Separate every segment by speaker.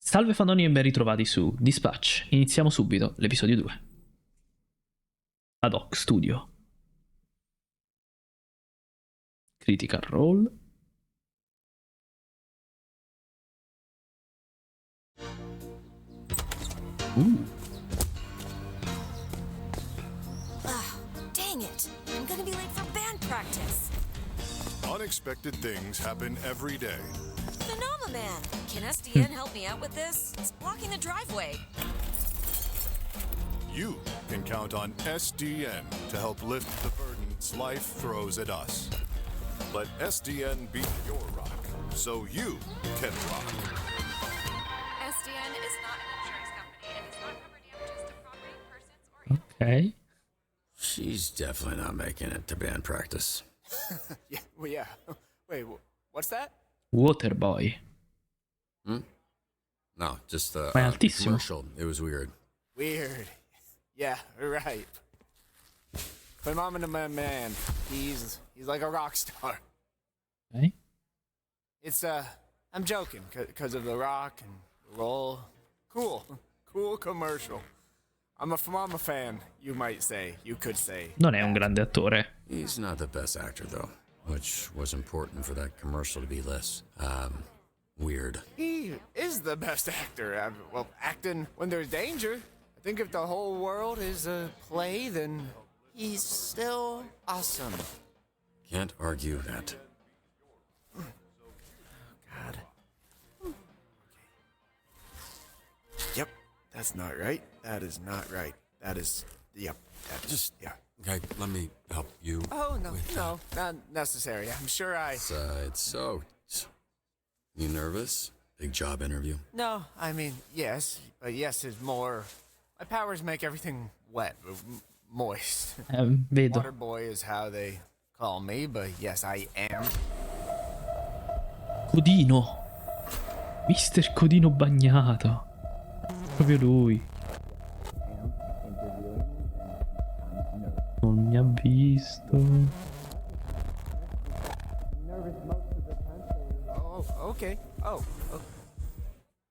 Speaker 1: Salve fandoni e ben ritrovati su Dispatch. Iniziamo subito l'episodio 2. Ad hoc Studio. Critical Role.
Speaker 2: Dang it! I'm gonna be late for band practice.
Speaker 3: Unexpected things happen every day.
Speaker 2: Phenomena Man! Can SDN help me out with this? It's blocking the driveway.
Speaker 3: You can count on SDN to help lift the burdens life throws at us. Let SDN be your rock, so you can rock.
Speaker 4: SDN is not an insurance company and does not cover damages to property, persons, or
Speaker 1: Ok.
Speaker 5: She's definitely not making it to band practice.
Speaker 6: Yeah. Wait, what's that?
Speaker 1: Waterboy.
Speaker 5: No, just
Speaker 1: Ma è altissimo.
Speaker 5: commercial. It was weird.
Speaker 6: Weird. Yeah, right. Phenomena Man. He's like a rock star.
Speaker 1: Ok.
Speaker 6: It's I'm joking, cause of the rock and the roll. Cool commercial. I'm a Phenomena fan, you might say. You could say.
Speaker 1: Non è un grande attore.
Speaker 5: He's not the best actor, though, which was important for that commercial to be less, weird.
Speaker 6: He is the best actor. Well, acting when there's danger. I think if the whole world is a play, then he's still awesome.
Speaker 5: Can't argue that.
Speaker 6: God. Yep, that's not right. That is not right. That is, yep. That is,
Speaker 5: Just-
Speaker 6: yeah.
Speaker 5: Okay, let me help you.
Speaker 6: Oh, no,
Speaker 5: with
Speaker 6: no, not necessary. I'm sure
Speaker 5: It's so. You nervous? Big job interview.
Speaker 6: No, I mean, yes, but yes is more. My powers make everything wet, moist.
Speaker 1: Vedo.
Speaker 6: Water boy is how they call me, but yes, I am.
Speaker 1: Codino. Mister Codino bagnato. Proprio lui. Non mi ha visto.
Speaker 6: Oh, okay. Oh.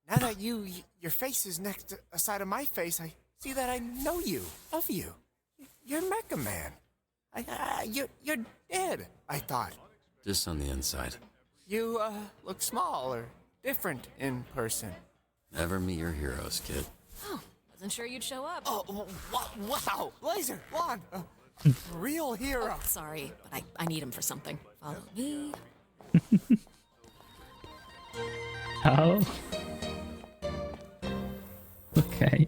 Speaker 6: Now that your face is next to a side of my face, I see that I know you, of you. You're Mecha Man. You're dead, I thought.
Speaker 5: Just on the inside.
Speaker 6: You, look small or different in person.
Speaker 5: Never meet your heroes, kid.
Speaker 2: Oh, wasn't sure you'd show up.
Speaker 6: Oh, wow. Laser, blonde. Real hero.
Speaker 2: Oh, sorry, but I need him for something. Follow me.
Speaker 1: Ciao. Ok.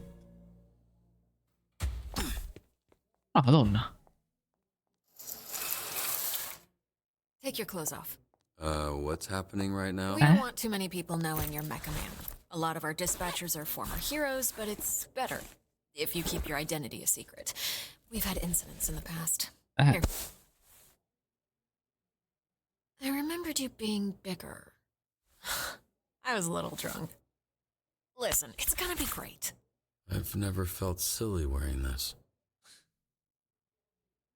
Speaker 1: Ah, madonna.
Speaker 2: Take your clothes off.
Speaker 5: What's happening right now?
Speaker 2: We don't want too many people knowing you're Mecha Man. A lot of our dispatchers are former heroes, but it's better if you keep your identity a secret. We've had incidents in the past. Here. I remembered you being bigger. I was a little drunk. Listen, it's gonna be great.
Speaker 5: I've never felt silly wearing this.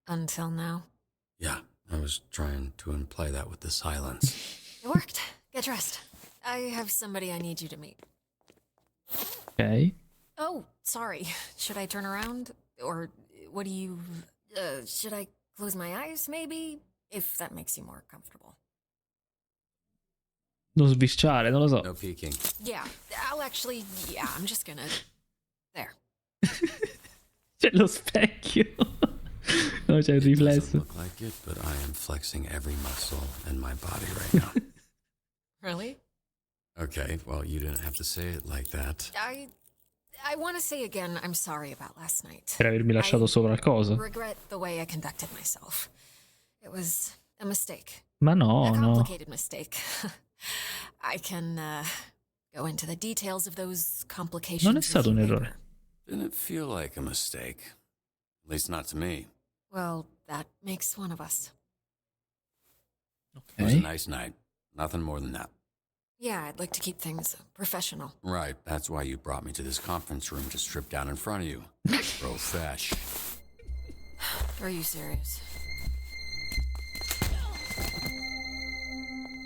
Speaker 2: Until now.
Speaker 5: Yeah, I was trying to imply that with the silence.
Speaker 2: It worked. Get dressed. I have somebody I need you to meet.
Speaker 1: Ok.
Speaker 2: Oh, sorry. Should I turn around? Or what do you... should I close my eyes, maybe? If that makes you more comfortable.
Speaker 1: Non sbirciare, non lo so.
Speaker 5: No peeking.
Speaker 2: Yeah, I'll actually... Yeah, I'm just gonna... There.
Speaker 1: C'è lo specchio. No, c'è il
Speaker 5: Doesn't
Speaker 1: riflesso.
Speaker 5: look like it, but I am flexing every muscle in my body right now.
Speaker 2: Really?
Speaker 5: Okay, well, you didn't have to say it like that.
Speaker 2: I want to say again, I'm sorry about last night.
Speaker 1: Per avermi lasciato sopra il coso.
Speaker 2: Regret the way I conducted myself. It was a mistake.
Speaker 1: Ma no,
Speaker 2: A
Speaker 1: no.
Speaker 2: complicated mistake. I can go into the details of those complications.
Speaker 1: Non è
Speaker 2: with
Speaker 1: stato
Speaker 2: you
Speaker 1: un
Speaker 2: later.
Speaker 1: errore.
Speaker 5: Didn't feel like a mistake. At least not to me.
Speaker 2: Well, that makes one of us.
Speaker 5: It was a
Speaker 1: Ok.
Speaker 5: nice night. Nothing more than that.
Speaker 2: Yeah, I'd like to keep things professional.
Speaker 5: Right, that's why you brought me to this conference room to strip down in front of you. Profesh.
Speaker 2: Are you serious?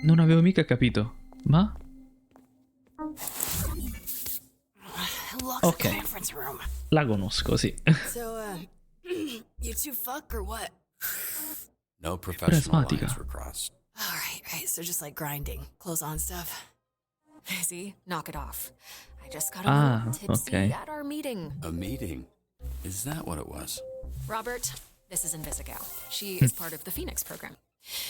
Speaker 1: Non avevo mica capito. Ma?
Speaker 7: locks
Speaker 1: Ok.
Speaker 7: the conference room?
Speaker 1: La conosco, sì.
Speaker 7: So, you two fuck or what?
Speaker 5: No professional
Speaker 1: Prismatica.
Speaker 5: lines were crossed.
Speaker 7: All right. So just like grinding, clothes on stuff.
Speaker 2: See? Knock it off. I just got a
Speaker 1: Ah,
Speaker 2: little tipsy
Speaker 1: okay.
Speaker 2: at our meeting.
Speaker 5: A meeting? Is that what it was?
Speaker 2: Robert, this is Invisigal. She is part of the Phoenix program.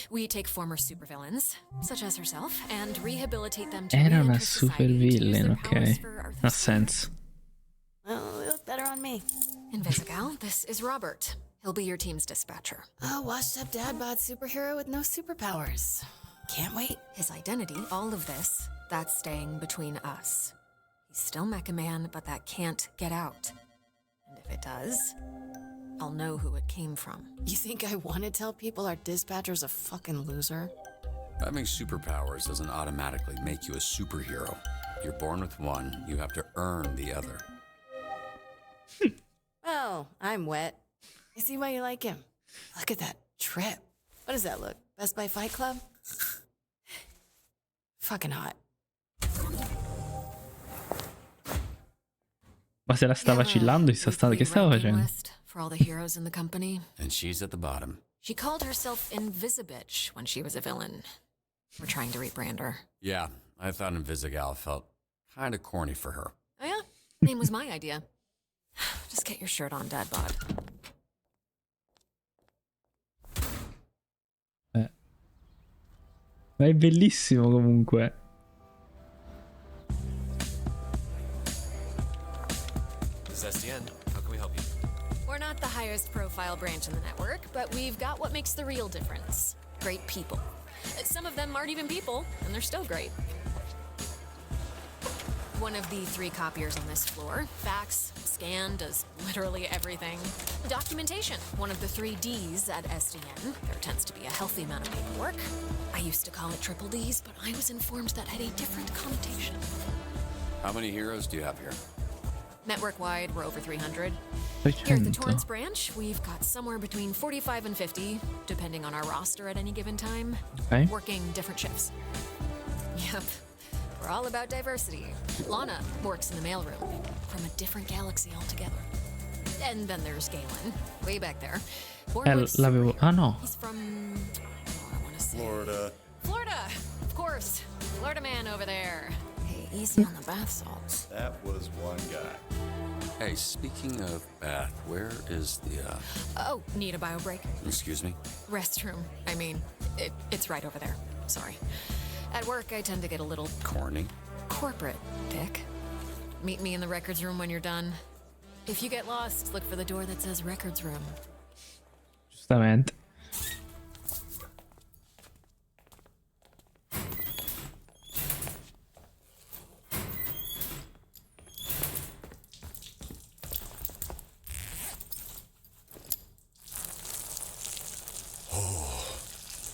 Speaker 2: We take former supervillains, such as herself, and rehabilitate them to
Speaker 1: Era una
Speaker 2: re-enter society to use
Speaker 1: supervillain,
Speaker 2: their powers
Speaker 1: ok.
Speaker 2: for
Speaker 1: Ha
Speaker 2: Arthur's
Speaker 1: senso.
Speaker 7: Well, it looked better on me.
Speaker 2: Invisigal, this is Robert. He'll be your team's dispatcher.
Speaker 7: A washed-up dad bod superhero with no superpowers. Can't wait.
Speaker 2: His identity, all of this, that's staying between us. He's still Mecha Man, but that can't get out. And if it does, I'll know who it came from.
Speaker 7: You think I want to tell people our dispatcher's a fucking loser?
Speaker 5: Having superpowers doesn't automatically make you a superhero. You're born with one, you have to earn the other.
Speaker 7: Well, I'm wet. I see why you like him. Look at that trip. What does that look? Best Buy Fight Club? Fucking hot.
Speaker 1: Ma se la sta vacillando, che stava
Speaker 2: Ranking
Speaker 1: facendo?
Speaker 2: list for all the heroes in the company.
Speaker 5: And she's at the bottom.
Speaker 2: She called herself Invisibitch when she was a villain. We're trying to rebrand her.
Speaker 5: Yeah, I thought Invisigal felt kind of corny for her.
Speaker 2: Oh yeah? Name was my idea. Just get your shirt on, Dad Bod.
Speaker 1: Ma è bellissimo comunque.
Speaker 8: This is SDN. How can we help you?
Speaker 2: We're not the highest profile branch in the network, but we've got what makes the real difference. Great people. Some of them aren't even people, and they're still great. One of the 3 copiers on this floor. Fax, scan, does literally everything. Documentation, one of the 3 Ds at SDN. There tends to be a healthy amount of paperwork. I used to call it triple Ds, but I was informed that had a different connotation.
Speaker 5: How many heroes do you have here?
Speaker 2: Network-wide, we're over 300. Here at the
Speaker 1: 300.
Speaker 2: Torrance branch, we've got somewhere between 45 and 50, depending on our roster at any given time,
Speaker 1: Okay.
Speaker 2: working different shifts. Yep, we're all about diversity. Lana works in the mailroom, from a different galaxy altogether. And then there's Galen, way back there. Born with
Speaker 1: l'avevo...
Speaker 2: superhero.
Speaker 1: Ah no.
Speaker 2: He's from... I want to say...
Speaker 3: Florida.
Speaker 2: Florida! Of course! Florida man over there. Hey, easy on the bath salts.
Speaker 3: That was one guy.
Speaker 5: Hey, speaking of bath, where is the,
Speaker 2: Oh, need a bio break?
Speaker 5: excuse me?
Speaker 2: Restroom. I mean, it's right over there. Sorry. At work, I tend to get a little
Speaker 5: Corny?
Speaker 2: corporate, Dick. Meet me in the records room when you're done. If you get lost, look for the door that says records room.
Speaker 1: Giustamente.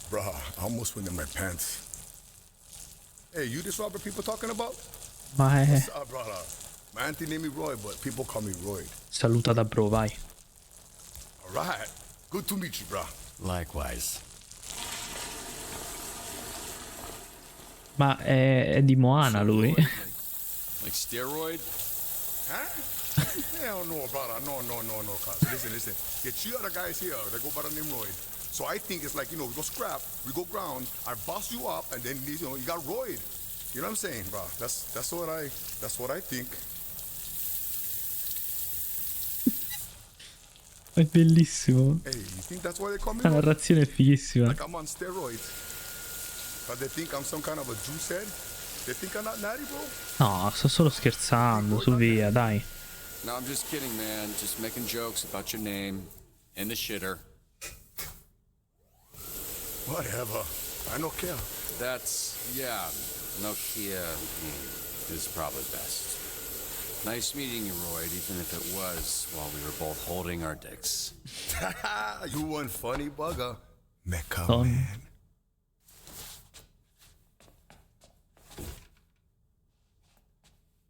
Speaker 9: Bruh, I almost went in my pants. Hey, you this Robert people talking about?
Speaker 1: Ma è...
Speaker 9: Brother. My auntie named me Roy, but people call me Roy.
Speaker 1: Saluta da bro, vai.
Speaker 9: All right. Good to meet you, bruh.
Speaker 5: Likewise.
Speaker 1: Ma è di Moana lui?
Speaker 5: Like steroid?
Speaker 9: Huh? Hell no, brother. No, cuz. Listen. Get 2 other guys here that go by the name Roy. So I think it's like, we go scrap, we go ground, I boss you up, and then, you got Roy. You know what I'm saying, bro? That's what I think.
Speaker 1: È bellissimo.
Speaker 9: Hey, you think that's why they call me
Speaker 1: La
Speaker 9: Roy?
Speaker 1: narrazione è fighissima.
Speaker 9: Like I'm on steroids. But they think I'm some kind of a juice head? They think I'm not natty, bro?
Speaker 1: No, sto solo scherzando, su via, dai.
Speaker 5: No, I'm just kidding, man. Just making jokes about your name and the shitter.
Speaker 9: Whatever. I don't care.
Speaker 5: That's, yeah, Nokia is probably best. Nice meeting you, Roy, even if it was while we were both holding our dicks.
Speaker 9: You one funny bugger. Mecha
Speaker 1: Ton.
Speaker 9: man.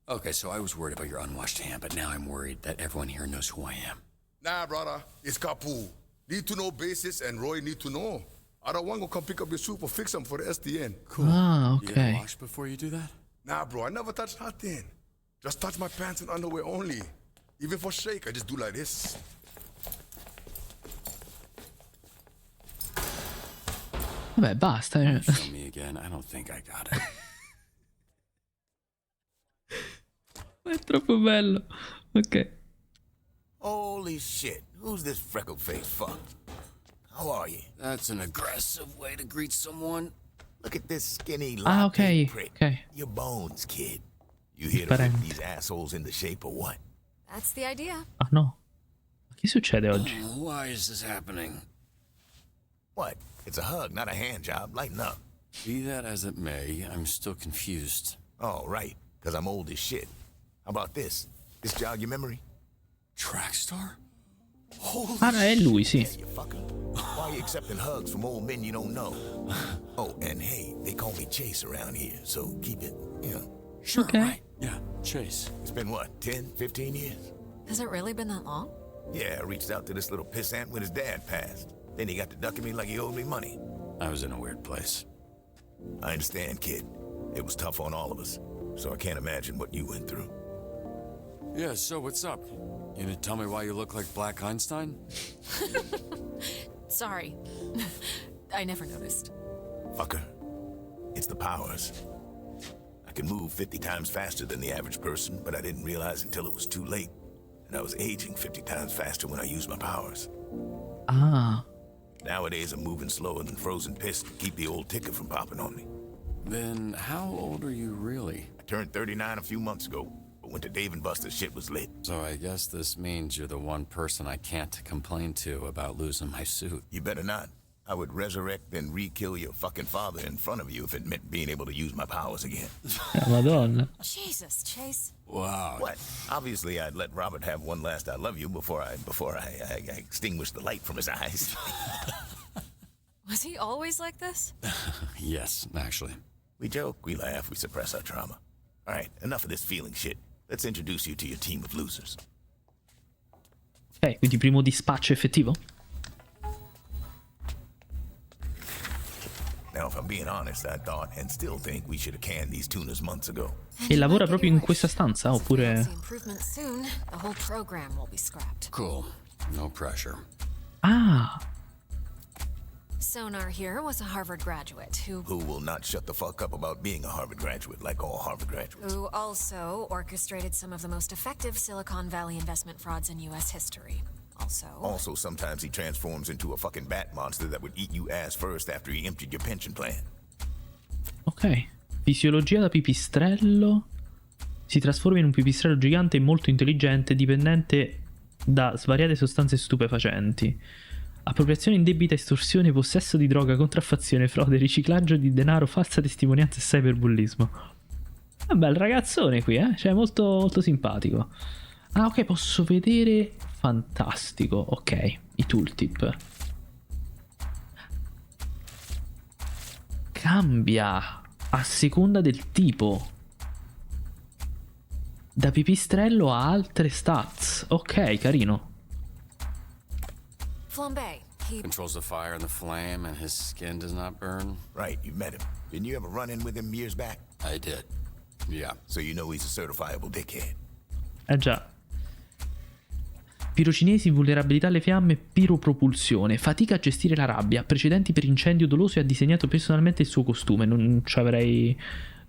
Speaker 5: Okay, so I was worried about your unwashed hand, but now I'm worried that everyone here knows who I am.
Speaker 9: Nah, brother. It's Kapu. Need to know basis and Roy need to know. I don't want to come pick up your soup or fix them for the SDN.
Speaker 5: Cool.
Speaker 1: Ah,
Speaker 5: You gonna
Speaker 1: ok.
Speaker 5: wash before you do that?
Speaker 9: Nah, bro. I never touched nothing. Just touch my pants and underwear only. Even for shake, I just do like this.
Speaker 1: Vabbè, basta.
Speaker 5: Show me again. I don't think I got it.
Speaker 1: È troppo bello. Ok.
Speaker 6: Holy shit. Who's this freckle-faced fuck? How are you?
Speaker 5: That's an aggressive way to greet someone.
Speaker 6: Look at this skinny
Speaker 1: Ah,
Speaker 6: latte
Speaker 1: ok.
Speaker 6: prick.
Speaker 1: Ok.
Speaker 6: Your bones, kid. You here to rip these assholes into shape or what?
Speaker 2: That's the idea.
Speaker 1: Ah, no. Ma che succede oggi?
Speaker 5: Why is this happening?
Speaker 6: What? It's a hug, not a hand job. Lighten up.
Speaker 5: Be that as it may, I'm still confused.
Speaker 6: Oh, right. Because I'm old as shit. How about this? This jog your memory?
Speaker 5: Trackstar?
Speaker 1: Ah, è lui, sì.
Speaker 6: You fucker. Why are you accepting hugs from old men you don't know? Oh, and hey, they call me Chase around here, so keep it, you know.
Speaker 5: Sure,
Speaker 1: Okay.
Speaker 5: right. Yeah, Chase.
Speaker 6: It's been what, 10, 15 years?
Speaker 2: Has it really been that long?
Speaker 6: Yeah, I reached out to this little pissant when his dad passed. Then he got to ducking me like he owed me money.
Speaker 5: I was in a weird place.
Speaker 6: I understand, kid. It was tough on all of us, so I can't imagine what you went through.
Speaker 5: Yeah, so what's up? You gonna tell me why you look like Black Einstein?
Speaker 2: Sorry. I never noticed.
Speaker 6: Fucker. It's the powers. I can move 50 times faster than the average person, but I didn't realize until it was too late. And I was aging 50 times faster when I used my powers.
Speaker 1: Ah.
Speaker 6: Nowadays, I'm moving slower than frozen piss to keep the old ticker from popping on me.
Speaker 5: Then how old are you really?
Speaker 6: I turned 39 a few months ago, but when the Dave and Buster's shit was lit.
Speaker 5: So I guess this means you're the one person I can't complain to about losing my suit.
Speaker 6: You better not. I would resurrect and re-kill your fucking father in front of you if it meant being able to use my powers again.
Speaker 1: Madonna.
Speaker 2: Jesus, Chase.
Speaker 5: Wow.
Speaker 6: What? Obviously, I'd let Robert have one last I love you before I extinguished the light from his eyes.
Speaker 2: Was he always like this?
Speaker 5: Yes, actually.
Speaker 6: We joke, we laugh, we suppress our trauma. All right, enough of this feeling shit. Let's introduce you to your team of losers.
Speaker 1: Ok, quindi primo dispaccio effettivo?
Speaker 6: Now, if I'm being honest, I thought and still think we should have canned these tunas months ago.
Speaker 1: E lavora proprio in questa stanza? Oppure...
Speaker 2: Improvement soon. The whole program will be scrapped.
Speaker 5: Cool. No pressure.
Speaker 1: Ah,
Speaker 2: Sonar here was a Harvard graduate who
Speaker 6: Will not shut the fuck up about being a Harvard graduate like all Harvard graduates.
Speaker 2: who also orchestrated some of the most effective Silicon Valley investment frauds in U.S. history.
Speaker 6: Also, sometimes he transforms into a fucking bat monster that would eat you ass first after he emptied your pension plan.
Speaker 1: ok. Fisiologia da pipistrello. Si trasforma in un pipistrello gigante molto intelligente, dipendente da svariate sostanze stupefacenti. Appropriazione indebita, estorsione, possesso di droga, contraffazione, frode, riciclaggio di denaro, falsa testimonianza e cyberbullismo. È un bel ragazzone qui, eh? Cioè, molto, molto simpatico. Ah, ok, posso vedere... Fantastico, ok. I tooltip. Cambia a seconda del tipo. Da pipistrello a altre stats. Ok, carino.
Speaker 2: Flambe, he
Speaker 5: Controls the fire and the flame, and his skin does not burn.
Speaker 6: Right, you met him. Didn't you ever run in with him years back?
Speaker 5: I did. Yeah.
Speaker 6: So you know he's a certifiable dickhead.
Speaker 1: Già. Pirocinesi, vulnerabilità alle fiamme, piropropulsione, fatica a gestire la rabbia, precedenti per incendio doloso e ha disegnato personalmente il suo costume. Non ci avrei...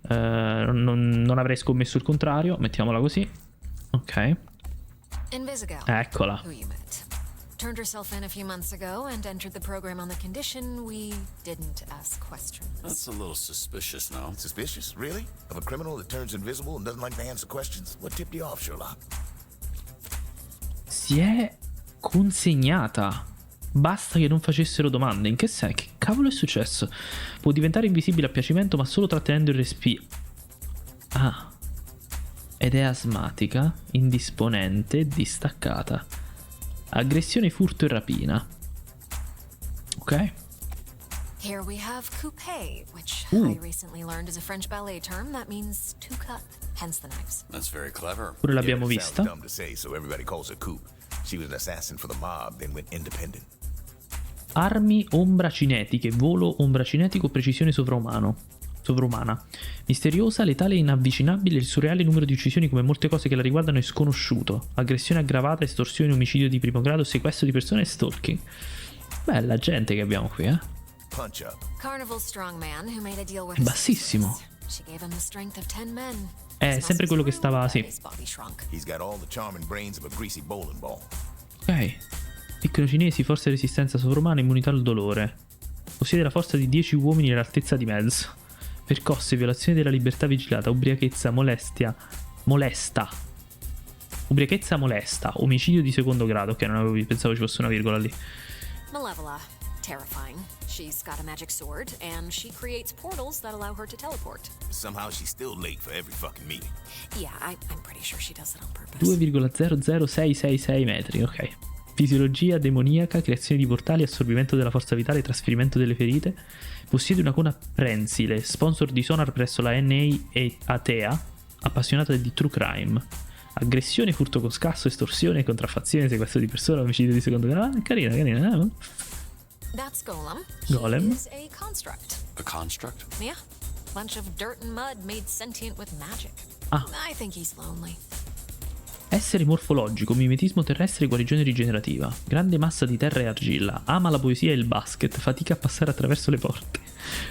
Speaker 1: non avrei scommesso il contrario, mettiamola così. Ok.
Speaker 2: Invisigal,
Speaker 1: Eccola.
Speaker 2: who you met. Turned herself in a few months ago and entered the program on the condition we didn't ask questions.
Speaker 5: That's a little suspicious, no?
Speaker 6: Suspicious? Really? Of a criminal that turns invisible and doesn't like to answer questions? What tipped you off, Sherlock?
Speaker 1: Si è consegnata. Basta che non facessero domande. In che senso? Che cavolo è successo? Può diventare invisibile a piacimento ma solo trattenendo il respiro. Ah. Ed è asmatica, indisponente e distaccata. Aggressione, furto e rapina. Ok.
Speaker 2: Here we have coupé, which I recently learned is a French ballet term that means to cut, hence the knives.
Speaker 5: That's very clever.
Speaker 1: Pure l'abbiamo
Speaker 6: Yeah, it sounds
Speaker 1: vista.
Speaker 6: dumb to say, so everybody calls her Coop. She was an assassin for the mob, then went independent.
Speaker 1: Armi ombra cinetiche, volo ombra cinetico, precisione sovraumano. sovrumana. Misteriosa, letale e inavvicinabile, il surreale numero di uccisioni come molte cose che la riguardano è sconosciuto. Aggressione aggravata, estorsione, omicidio di primo grado, sequestro di persone e stalking. Bella gente che abbiamo qui, eh.
Speaker 3: Punch up.
Speaker 2: Carnival strongman who made a deal with
Speaker 1: È bassissimo.
Speaker 2: She gave him the strength of 10 men.
Speaker 1: È sempre quello che stava, sì.
Speaker 2: His body shrunk.
Speaker 3: He's got all the charming brains of a greasy bowling ball.
Speaker 1: Ok. Piccolo cinesi, forza e resistenza sovrumana, immunità al dolore. Possiede la forza di 10 uomini e l'altezza di mezzo. Percosse, violazione della libertà vigilata, ubriachezza, molesta. Ubriachezza molesta, omicidio di secondo grado. Ok, non avevo, pensavo ci fosse una virgola lì.
Speaker 2: Malevola, terrifying. She's got a magic sword, and she creates portals that allow her to teleport.
Speaker 3: Somehow she's still late for every fucking meeting.
Speaker 2: Yeah, I'm pretty sure she does it on purpose.
Speaker 1: 2,00666 metri, ok. Fisiologia demoniaca, creazione di portali, assorbimento della forza vitale, trasferimento delle ferite. Possiede una cona prensile, sponsor di sonar presso la NA e Atea, appassionata di true crime. Aggressione, furto con scasso, estorsione, contraffazione, sequestro di persona, omicidio di secondo grado. Carina, carina.
Speaker 2: That's Golem.
Speaker 1: Golem.
Speaker 2: He is a construct.
Speaker 5: A construct?
Speaker 2: Yeah. Bunch of dirt and mud made sentient with magic.
Speaker 1: Ah.
Speaker 2: I think he's lonely.
Speaker 1: Essere morfologico, mimetismo terrestre e guarigione rigenerativa. Grande massa di terra e argilla. Ama la poesia e il basket. Fatica a passare attraverso le porte.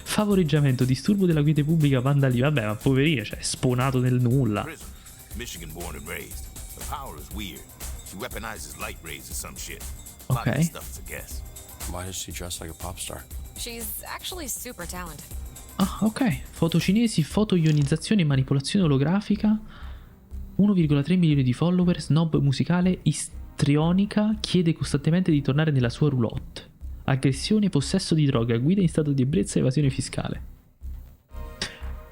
Speaker 1: Favoreggiamento, disturbo della quiete pubblica, vandalismo. Vabbè, ma poverina, cioè, sponato nel nulla.
Speaker 3: Prison. Michigan born and raised. The power is weird. She weaponizes light rays or some shit. A lot of
Speaker 1: Okay.
Speaker 3: this stuff is a guess.
Speaker 5: Why does she dress like a pop star?
Speaker 2: She's actually super talented.
Speaker 1: Ah, ok. Foto cinesi, fotoionizzazione e manipolazione olografica. 1,3 milioni di follower, snob musicale, istrionica, chiede costantemente di tornare nella sua roulotte. Aggressione, possesso di droga, guida in stato di ebbrezza, evasione fiscale.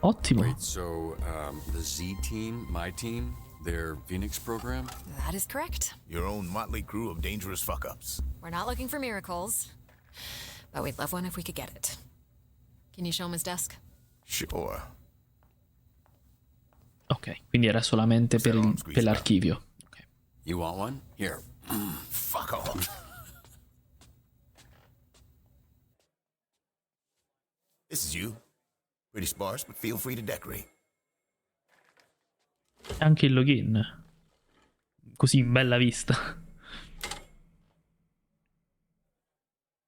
Speaker 1: Ottimo.
Speaker 5: Wait, so the Z team, my team, their Phoenix program?
Speaker 2: That is correct.
Speaker 3: Your own motley crew of dangerous fuck-ups.
Speaker 2: We're not looking for miracles, but we'd love one if we could get it. Can you show him his desk?
Speaker 3: Sure.
Speaker 1: Ok, quindi era solamente per l'archivio. Okay.
Speaker 5: You want one? Here.
Speaker 3: Fuck off. This is you. Pretty sparse, but feel free to decorate.
Speaker 1: Anche il login. Così in bella vista.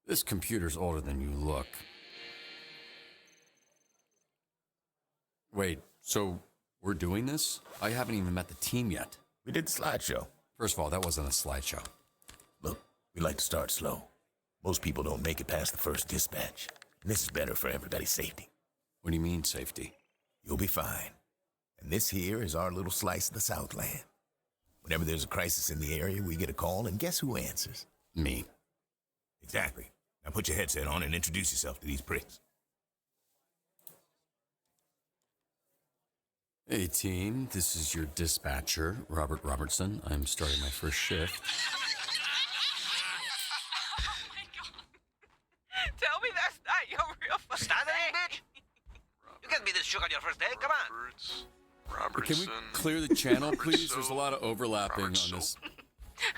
Speaker 5: This computer's older than you look. Wait, so we're doing this? I haven't even met the team yet.
Speaker 3: We did the slideshow.
Speaker 5: First of all, that wasn't a slideshow.
Speaker 3: Look, we like to start slow. Most people don't make it past the first dispatch. And this is better for everybody's safety.
Speaker 5: What do you mean, safety?
Speaker 3: You'll be fine. And this here is our little slice of the Southland. Whenever there's a crisis in the area, we get a call, and guess who answers?
Speaker 5: Me.
Speaker 3: Exactly. Now put your headset on and introduce yourself to these pricks.
Speaker 5: Hey, team. This is your dispatcher, Robert Robertson. I'm starting my first shift.
Speaker 10: Tell me that's not your real fucking name. Bitch. You can't be this shook on your first day. Come on.
Speaker 5: Can we clear the channel, please? There's a lot of overlapping on this.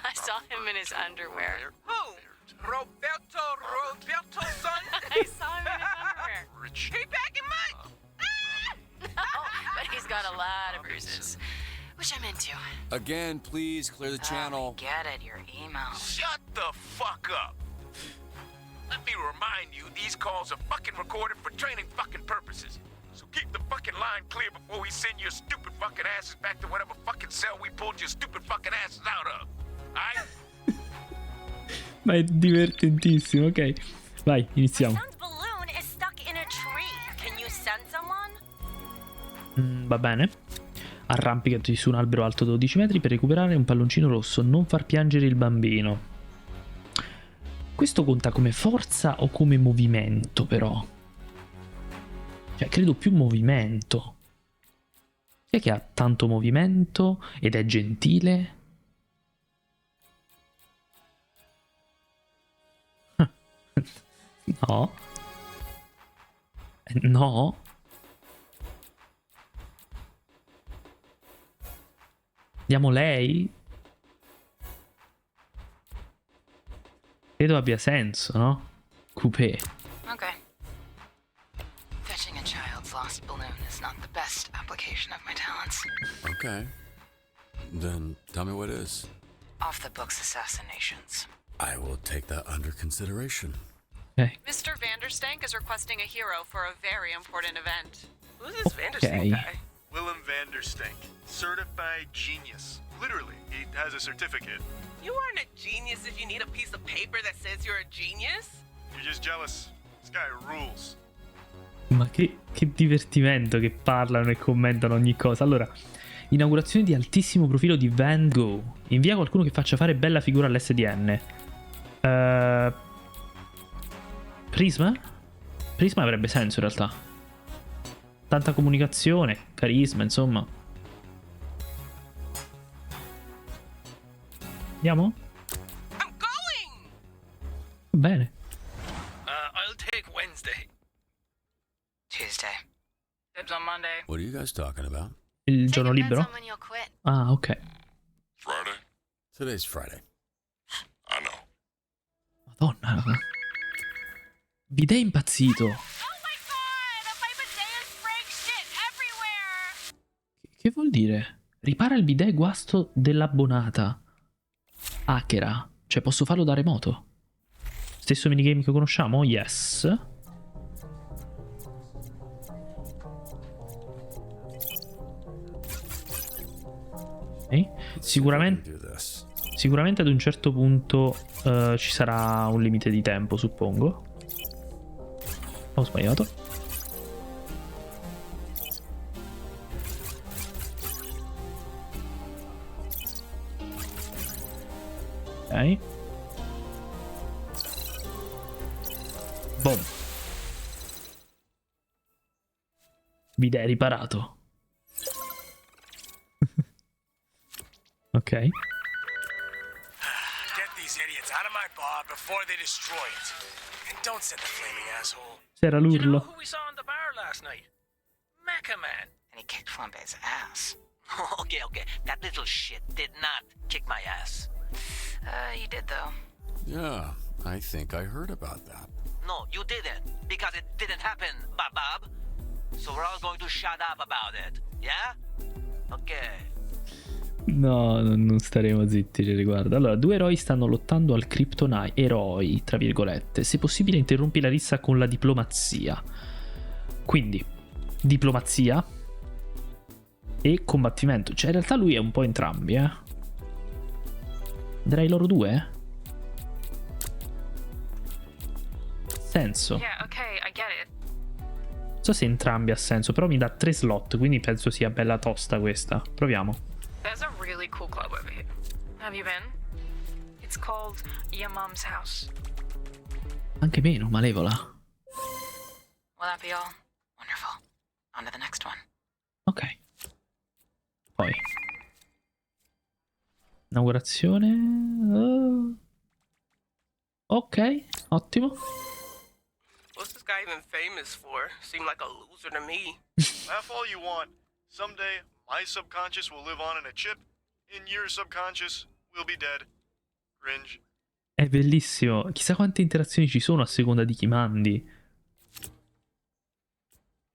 Speaker 7: I saw him in his underwear.
Speaker 10: Who? Roberto son?
Speaker 7: I saw him in his underwear.
Speaker 10: He back in mine.
Speaker 7: But he's got a lot of bruises, which I'm into.
Speaker 5: Again, please clear the channel.
Speaker 7: Get it, your email.
Speaker 10: Shut the fuck up. Let me remind you, these calls are fucking recorded for training fucking purposes. So keep the fucking line clear before we send your stupid fucking asses back to whatever fucking cell we pulled your stupid fucking asses out of. Alright?
Speaker 1: Ma è divertentissimo, ok. Vai, iniziamo.
Speaker 11: balloon is stuck in a tree. Can you send someone?
Speaker 1: Va bene. Arrampicati su un albero alto 12 metri per recuperare un palloncino rosso. Non far piangere il bambino. Questo conta come forza o come movimento, però? Cioè, credo più movimento. Chi è che ha tanto movimento ed è gentile? No. No. Diamo lei? Credo abbia senso, no? Coupé.
Speaker 7: Okay. Fetching a child's lost
Speaker 12: not the best application of my talents.
Speaker 5: Okay. Then tell me what is.
Speaker 12: Off the books assassinations.
Speaker 5: I will take that under consideration.
Speaker 1: Ok.
Speaker 4: Mr. Vanderstank is requesting a hero for a very important event.
Speaker 8: Who's this Vanderstank guy?
Speaker 13: Willem Vanderstank, certified genius. Literally, he has a certificate.
Speaker 14: You aren't a genius if you need a piece of paper that says you're a genius.
Speaker 13: You're just jealous. This guy rules.
Speaker 1: Ma che divertimento che parlano e commentano ogni cosa. Allora, inaugurazione di altissimo profilo di Van Gogh. Invia qualcuno che faccia fare bella figura all'SDN. Prisma? Prisma avrebbe senso in realtà. Tanta comunicazione, carisma, insomma. Andiamo?
Speaker 14: I'm going!
Speaker 1: Bene.
Speaker 10: I'll take Wednesday.
Speaker 12: Tuesday.
Speaker 14: Dibs on Monday.
Speaker 5: What are you guys talking about?
Speaker 1: Il giorno libero? Ah, ok.
Speaker 9: Friday?
Speaker 5: Today's Friday.
Speaker 9: I know.
Speaker 1: Madonna, raga. Bidet impazzito. Che vuol dire? Ripara il bidet guasto dell'abbonata. Hackera. Cioè posso farlo da remoto. Stesso minigame che conosciamo? Yes. Ok. Sicuramente ad un certo punto ci sarà un limite di tempo, suppongo. Ho sbagliato. Ok. Boom. Bidet riparato. Ok.
Speaker 10: Get these idiots out of my bar before they destroy it. And don't set the flaming asshole.
Speaker 1: C'era
Speaker 10: Do you know
Speaker 1: l'urlo.
Speaker 10: who we saw in the bar last night? Mecha Man.
Speaker 12: And he kicked Flambe's ass.
Speaker 14: Okay. That little shit did not kick my ass.
Speaker 12: You did though.
Speaker 5: Yeah, I think I heard about that.
Speaker 14: No, you didn't. Because it didn't happen, Bob. So we're all going to shut up about it. Yeah? Okay.
Speaker 1: No, non staremo zitti al riguardo. Allora, due eroi stanno lottando al Kryptonite. Eroi, tra virgolette. Se possibile interrompi la rissa con la diplomazia. Quindi, diplomazia e combattimento. Cioè, in realtà lui è un po' entrambi, Direi loro due? Senso.
Speaker 4: Yeah, okay, I get it.
Speaker 1: Non so se entrambi ha senso, però mi dà 3 slot, quindi penso sia bella tosta questa. Proviamo.
Speaker 4: There's a really cool club over here. Have you been? It's called Your Mom's House.
Speaker 1: Anche meno, malevola.
Speaker 12: Will that be all? Wonderful. On to the next one.
Speaker 1: Ok. Poi. Inaugurazione. Ok, ottimo.
Speaker 14: What's this guy even famous for? Seemed like a loser to me.
Speaker 13: Laugh all you want. Someday, my subconscious will live on in a chip. In your subconscious, we'll be dead. Cringe.
Speaker 1: È bellissimo. Chissà quante interazioni ci sono a seconda di chi mandi.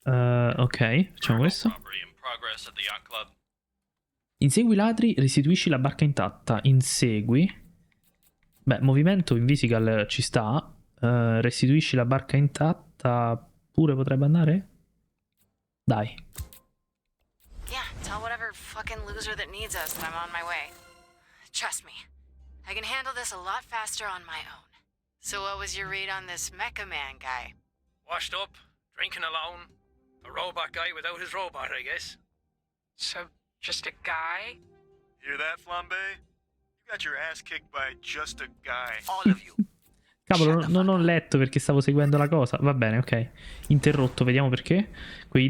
Speaker 1: Ok, facciamo questo. Insegui i ladri, restituisci la barca intatta. Insegui. Beh, movimento Invisigal ci sta. Restituisci la barca intatta. Pure potrebbe andare? Dai.
Speaker 7: Yeah, tell whatever fucking loser that needs us that I'm on my way. Trust me, I can handle this a lot faster on my own. So what was your read on this Mecha Man guy?
Speaker 10: Washed up, drinking alone. A robot guy without his robot, I guess.
Speaker 4: So, just a guy?
Speaker 13: Hear that, Flambe? You got your ass kicked by just a guy.
Speaker 14: All of you.
Speaker 1: Cavolo, non ho letto perché stavo seguendo la cosa. Va bene, ok. Interrotto, vediamo perché. Quegli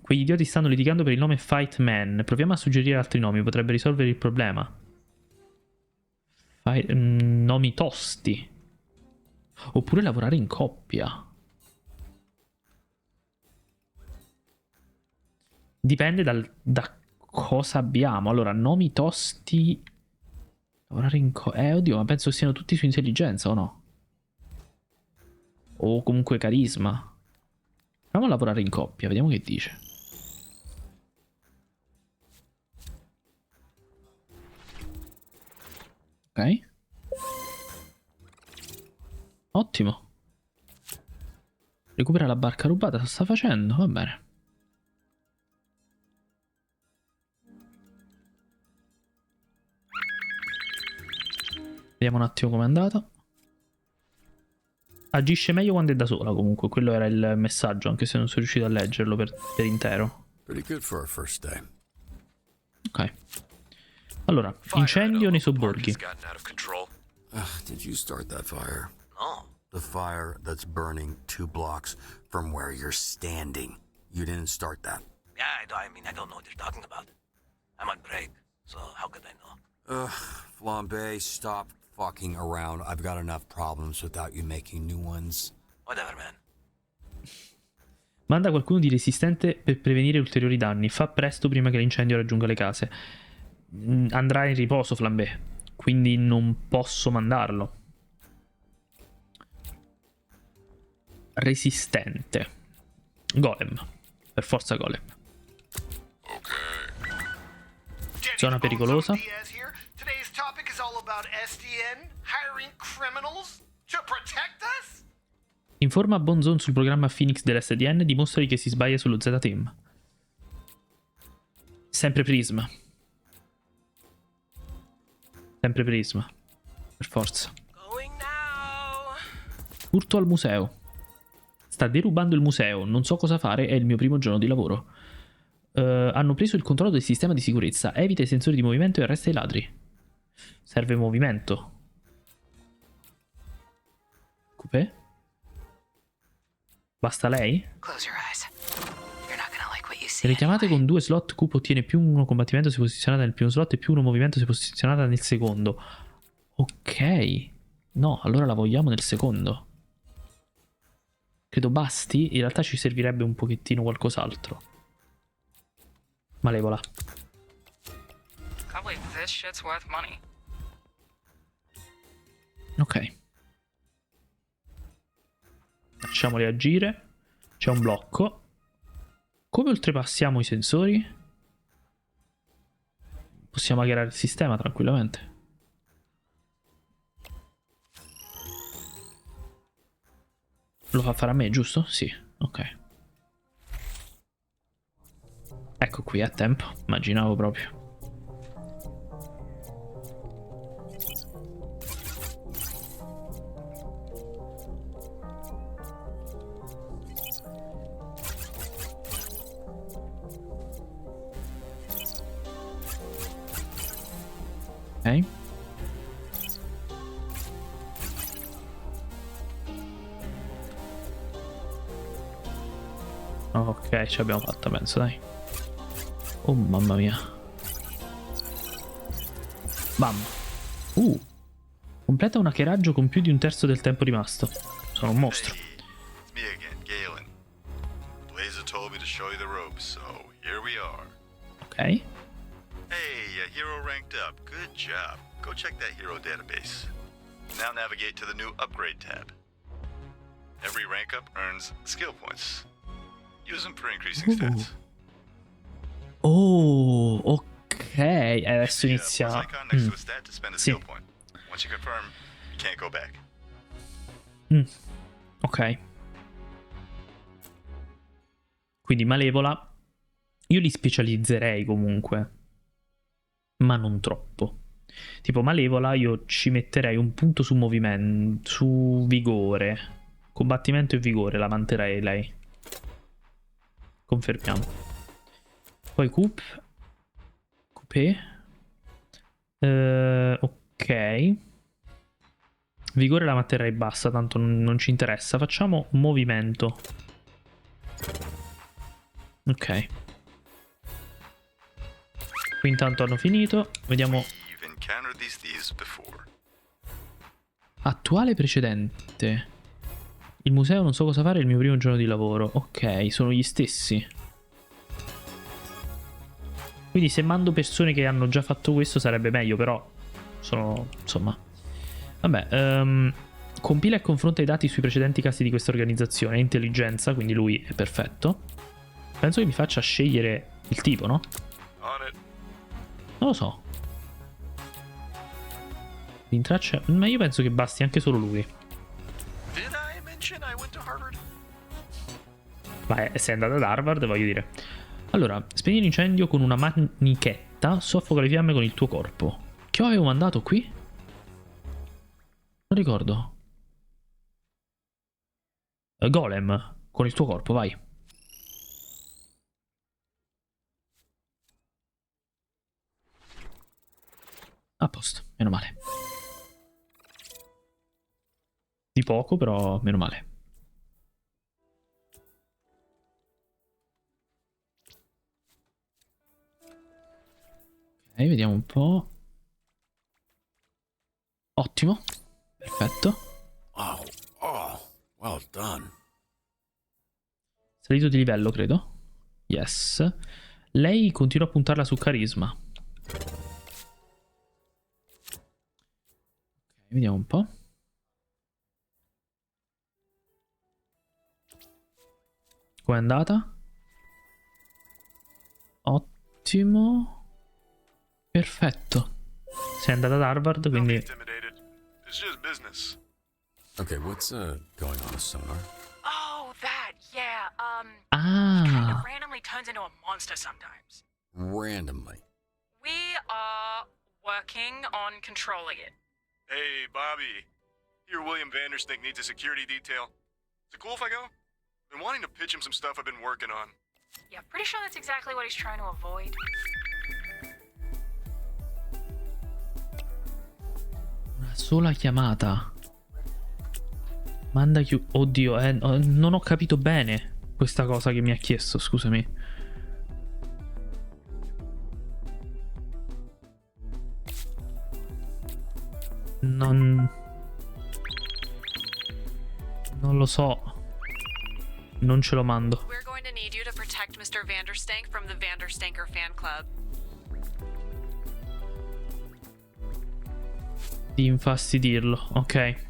Speaker 1: idioti stanno litigando per il nome Fight Man. Proviamo a suggerire altri nomi, potrebbe risolvere il problema. Nomi tosti. Oppure lavorare in coppia. Dipende da cosa abbiamo. Allora, nomi tosti. Lavorare in coppia. Oddio, ma penso siano tutti su intelligenza, o no? O comunque carisma. Proviamo a lavorare in coppia, vediamo che dice. Ok. Ottimo. Recupera la barca rubata, sta facendo, va bene. Vediamo un attimo com'è andata. Agisce meglio quando è da sola, comunque. Quello era il messaggio, anche se non sono riuscito a leggerlo per intero. Ok. Allora, incendio nei sobborghi.
Speaker 15: Did you start that fire? No. The fire that's burning 2 blocks from where you're standing. You didn't start that.
Speaker 14: Yeah, I mean, I don't know what you're talking about. I'm on break, so how could I know?
Speaker 15: Flambe, stop fucking around. I've got enough problems without you making new ones.
Speaker 14: Whatever, man.
Speaker 1: Manda qualcuno di resistente per prevenire ulteriori danni. Fa presto prima che l'incendio raggiunga le case. Andrà in riposo, Flambé. Quindi non posso mandarlo. Resistente. Golem. Per forza golem. Zona pericolosa.
Speaker 6: Today's topic is all about SDN hiring criminals to protect us.
Speaker 1: Informa Bonzone sul programma Phoenix dell'SDN. Dimostragli che si sbaglia sullo Z-Team. Sempre Prisma. Sempre Prisma. Per forza. Furto al museo. Sta derubando il museo. Non so cosa fare. È il mio primo giorno di lavoro. Hanno preso il controllo del sistema di sicurezza. Evita i sensori di movimento e arresta i ladri. Serve movimento. Coupé? Basta lei? Richiamate con 2 slot. Coop ottiene più 1 combattimento se posizionata nel primo slot e più 1 movimento se posizionata nel secondo. Ok. No, allora la vogliamo nel secondo. Credo basti. In realtà ci servirebbe un pochettino qualcos'altro. Malevola.
Speaker 12: Can't believe this shit's worth money.
Speaker 1: Ok. Lasciamoli agire. C'è un blocco. Come oltrepassiamo i sensori? Possiamo hackerare il sistema tranquillamente. Lo fa fare a me, giusto? Sì, ok. Ecco qui, a tempo. Immaginavo proprio. Ok. Ok, ce l'abbiamo fatta, penso, dai. Oh, mamma mia. Bam. Completa un hackeraggio con più di 1/3 del tempo rimasto. Sono un mostro.
Speaker 3: It's me again, Galen. Blazer told me to show you the ropes, so here we are.
Speaker 1: Ok.
Speaker 3: Hey, a hero ranked up. Good job. Go check that hero database. Now navigate to the new upgrade tab. Every rank up earns skill points. Use them for increasing stats.
Speaker 1: Oh, ok. Adesso inizia. Sì.
Speaker 3: Once you confirm, you can't go back.
Speaker 1: Ok. Quindi Malevola. Io li specializzerei comunque. Ma non troppo. Tipo Malevola io ci metterei un punto su movimento. Su vigore. Combattimento e vigore la manterrei lei. Confermiamo. Poi Coupé. Ok. Vigore la manterrei bassa, tanto non ci interessa. Facciamo movimento. Ok. Qui intanto hanno finito. Vediamo. Attuale precedente. Il museo non so cosa fare, è il mio primo giorno di lavoro. Ok, sono gli stessi. Quindi se mando persone che hanno già fatto questo sarebbe meglio, però sono, insomma. Vabbè, compila e confronta i dati sui precedenti casi di questa organizzazione. È intelligenza, quindi lui è perfetto. Penso che mi faccia scegliere il tipo, no? Non lo so. Rintraccia. Ma io penso che basti anche solo lui.
Speaker 10: Did I mention I went to Harvard?
Speaker 1: Vai, sei andata ad Harvard, voglio dire. Allora, spegni l'incendio con una manichetta, soffoca le fiamme con il tuo corpo. Che avevo mandato qui? Non ricordo. Golem, con il tuo corpo, vai. A posto, meno male. Di poco, però meno male. Ok, vediamo un po'. Ottimo. Perfetto.
Speaker 15: Oh, well done.
Speaker 1: Salito di livello, credo. Yes. Lei continua a puntarla su carisma. Ok, vediamo un po'. Com'è andata? Ottimo. Perfetto. Sei andata ad Harvard, quindi...
Speaker 13: It's just business.
Speaker 5: Okay, what's going on with Sonar?
Speaker 12: Oh, that, yeah.
Speaker 1: Ah.
Speaker 12: Kind of randomly turns into a monster sometimes.
Speaker 5: Randomly.
Speaker 12: We are working on controlling it.
Speaker 13: Hey, Bobby. Here, William Vandersnake needs a security detail. Is it cool if I go? Been wanting to pitch him some stuff I've been working on.
Speaker 12: Yeah, pretty sure that's exactly what he's trying to avoid.
Speaker 1: Una sola chiamata. Manda chiù... Oddio, non ho capito bene questa cosa che mi ha chiesto, scusami. Non lo so. Non ce lo mando.
Speaker 4: We're going to need you to protect Mr. Vanderstank from the Vanderstanker fan club.
Speaker 1: Di infastidirlo, ok.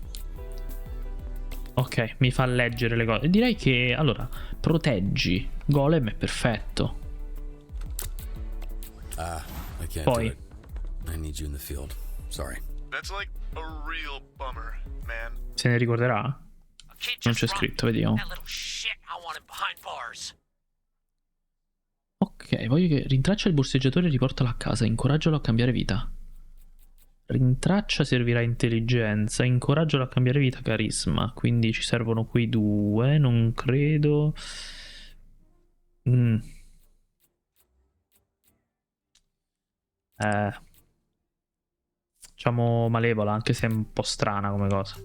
Speaker 1: Ok, mi fa leggere le cose. Direi che, allora, proteggi Golem è perfetto.
Speaker 5: I can't
Speaker 1: Poi.
Speaker 5: do it. I need you in the field. Sorry.
Speaker 13: That's like a real bummer, man.
Speaker 1: Se ne ricorderà? Non c'è scritto, vediamo. Ok, voglio che rintraccia il borseggiatore e riportalo a casa. Incoraggialo a cambiare vita. Rintraccia servirà intelligenza. Incoraggialo a cambiare vita, carisma. Quindi ci servono quei due. Non credo. Facciamo malevola, anche se è un po' strana come cosa.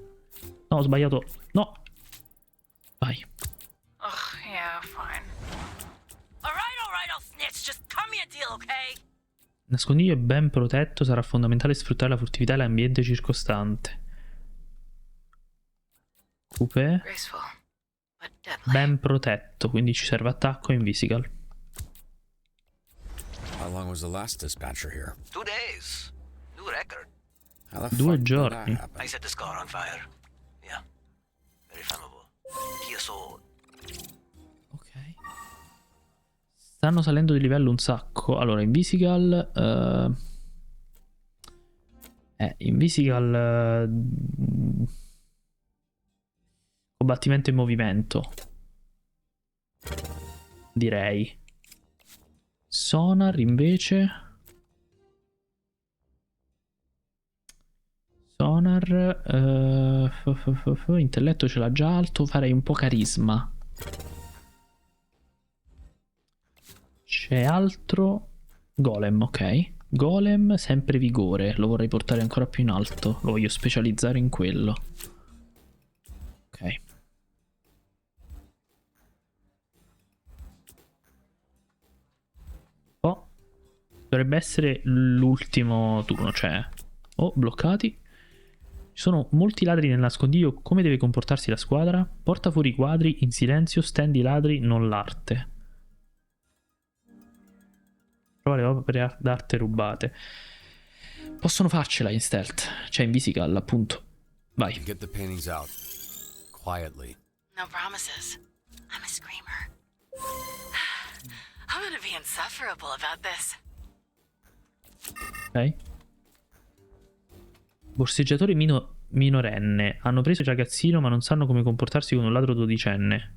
Speaker 1: No, ho sbagliato. No. Vai.
Speaker 12: Ugh, yeah, fine.
Speaker 11: Alright, I'll snitch. Just cut me a deal, okay?
Speaker 1: Nascondiglio ben protetto, sarà fondamentale sfruttare la furtività e l'ambiente circostante. Coupé.
Speaker 12: Graceful, but deadly.
Speaker 1: Ben protetto, quindi ci serve attacco e invisical.
Speaker 5: How long was the last dispatcher here?
Speaker 14: 2 days. New record.
Speaker 5: How the
Speaker 1: 2
Speaker 5: fuck did
Speaker 1: giorni.
Speaker 5: that happen?
Speaker 14: I set this car on fire. Yeah. Very flammable. Kia Soul.
Speaker 1: Ok. Stanno salendo di livello un sacco. Allora, invisical. Invisical. Combattimento in movimento. Direi. Sonar invece. Sonar. Intelletto ce l'ha già alto. Farei un po' carisma. C'è altro. Golem, ok. Golem, sempre vigore. Lo vorrei portare ancora più in alto. Lo voglio specializzare in quello. Ok. Oh. Dovrebbe essere l'ultimo turno, cioè. Oh, bloccati. Ci sono molti ladri nel nascondiglio. Come deve comportarsi la squadra? Porta fuori i quadri in silenzio. Stendi i ladri, non l'arte. Trova le opere d'arte rubate. Possono farcela in stealth. Cioè in visical, appunto. Vai.
Speaker 5: Get the paintings out. Quietly.
Speaker 7: No promises. I'm a screamer. I'm gonna be insufferable about this.
Speaker 1: Ok. Borseggiatore minorenne. Hanno preso il ragazzino ma non sanno come comportarsi con un ladro dodicenne.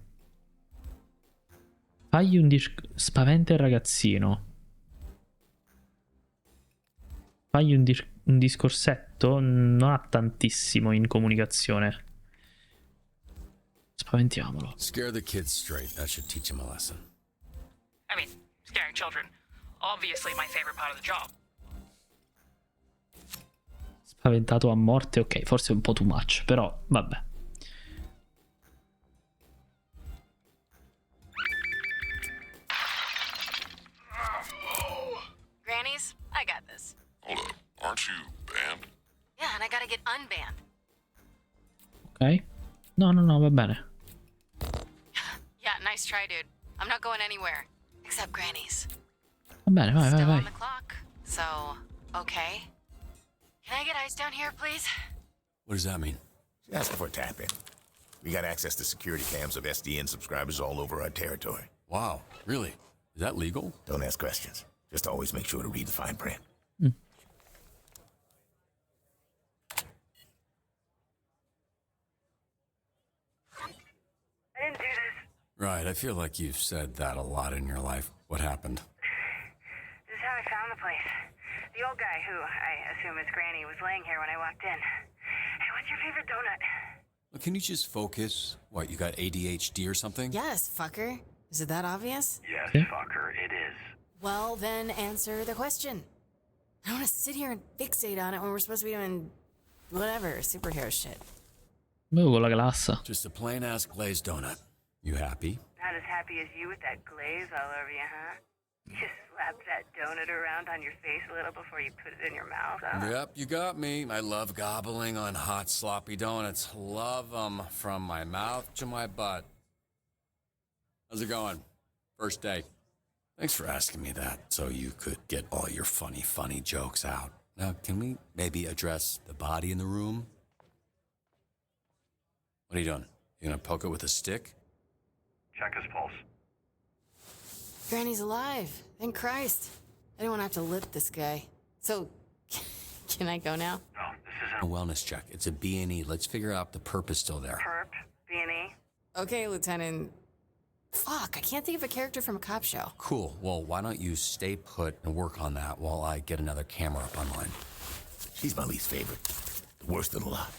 Speaker 1: Fagli spaventa il ragazzino. Fagli un discorsetto. Non ha tantissimo in comunicazione. Spaventiamolo.
Speaker 5: Scare the kids straight. That should teach him a lesson.
Speaker 12: I mean, scaring children. Obviously my favorite part of the job.
Speaker 1: Spaventato a morte, ok, forse un po' too much, però vabbè.
Speaker 7: Grannies, I got this.
Speaker 16: Hold up, aren't you banned?
Speaker 7: Yeah, and I gotta get unbanned.
Speaker 1: Ok. No, va bene.
Speaker 7: Yeah, nice try, dude. I'm not going anywhere. Except Grannies.
Speaker 1: Va bene, vai,
Speaker 7: Still
Speaker 1: vai.
Speaker 7: on the clock. So, okay. Can I get ice down here, please?
Speaker 5: What does that mean?
Speaker 6: She's asking for a tap-in. We got access to security cams of SDN subscribers all over our territory.
Speaker 5: Wow, really? Is that legal?
Speaker 6: Don't ask questions. Just always make sure to read the fine print.
Speaker 11: I didn't do this.
Speaker 5: Right, I feel like you've said that a lot in your life. What happened?
Speaker 11: This is how I found the place. The old guy, who I assume is Granny, was laying here when I walked in. Hey, what's your favorite donut?
Speaker 5: Well, can you just focus? What, you got ADHD or something?
Speaker 2: Yes, fucker. Is it that obvious?
Speaker 16: Yes, fucker, it is.
Speaker 2: Well, then answer the question. I don't want to sit here and fixate on it when we're supposed to be doing whatever, superhero shit.
Speaker 1: Bevo con la glassa.
Speaker 5: Just a plain-ass glazed donut. You happy?
Speaker 11: Not as happy as you with that glaze all over you, huh? You just slapped that donut around on your face a little before you put it in your mouth, huh?
Speaker 5: Yep, you got me. I love gobbling on hot, sloppy donuts. Love them from my mouth to my butt. How's it going? First day. Thanks for asking me that, so you could get all your funny jokes out. Now, can we maybe address the body in the room? What are you doing? You gonna poke it with a stick?
Speaker 16: Check his pulse.
Speaker 2: Granny's alive. Thank Christ. I didn't want to have to lift this guy. So, can I go now?
Speaker 16: No, this isn't
Speaker 5: A wellness check. It's a B&E. Let's figure out the purpose still there.
Speaker 11: Perp, B&E.
Speaker 2: Okay, Lieutenant. Fuck, I can't think of a character from a cop show.
Speaker 5: Cool. Well, why don't you stay put and work on that while I get another camera up online?
Speaker 6: She's my least favorite. The worst of the lot.